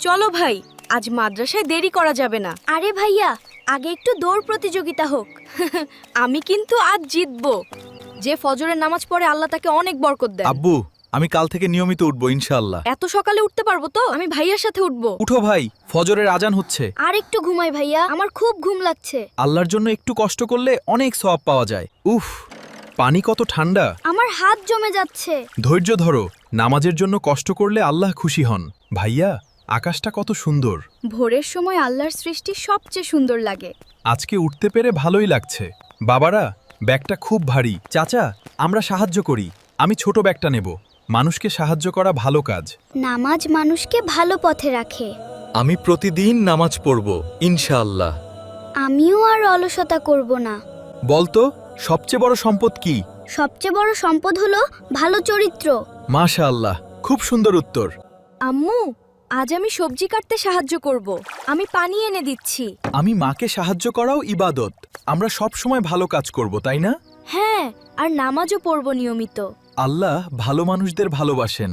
চলো ভাই, আজ মাদ্রাসায় দেরি করা যাবে না। আরে ভাইয়া, আগে একটু দৌড় প্রতিযোগিতা হোক। আমি কিন্তু আজ জিতবো। যে ফজরের নামাজ পড়ে আল্লাহ তাকে অনেক বরকত দেয়। আব্বু, আমি কাল থেকে নিয়মিত উঠবো ইনশাআল্লাহ। এত সকালে উঠতে পারবো তো? আমি ভাইয়ার সাথে উঠবো। উঠো ভাই, ফজরের আজান হচ্ছে। আর একটু ঘুমাই ভাইয়া, আমার খুব ঘুম লাগছে। আল্লাহর জন্য একটু কষ্ট করলে অনেক সওয়াব পাওয়া যায়। উফ, পানি কত ঠান্ডা। আমার হাত জমে যাচ্ছে। ধৈর্য ধরো, নামাজের জন্য কষ্ট করলে আল্লাহ খুশি হন। ভাইয়া, আকাশটা কত সুন্দর। ভোরের সময় আল্লাহর সৃষ্টি সবচেয়ে সুন্দর লাগে। আজকে উঠতে পেরে ভালোই লাগছে। বাবারা, ব্যাগটা খুব ভারী। চাচা, আমরা সাহায্য করি। আমি ছোট ব্যাগটা নেব। মানুষকে সাহায্য করা ভালো কাজ। নামাজ মানুষকে ভালো পথে রাখে। আমি প্রতিদিন নামাজ পড়ব ইনশাআল্লাহ। আমিও আর অলসতা করব না। বলতো, সবচেয়ে বড় সম্পদ কি? সবচেয়ে বড় সম্পদ হলো ভালো চরিত্র। মাশাআল্লাহ, খুব সুন্দর উত্তর। আম্মু, আজ আমি সবজি কাটতে সাহায্য করব। আমি পানি এনে দিচ্ছি। আমি মাকে সাহায্য করাও ইবাদত। আমরা সব সময় ভালো কাজ করব, তাই না? হ্যাঁ, আর নামাজও পড়ব নিয়মিত। আল্লাহ ভালো মানুষদের ভালোবাসেন।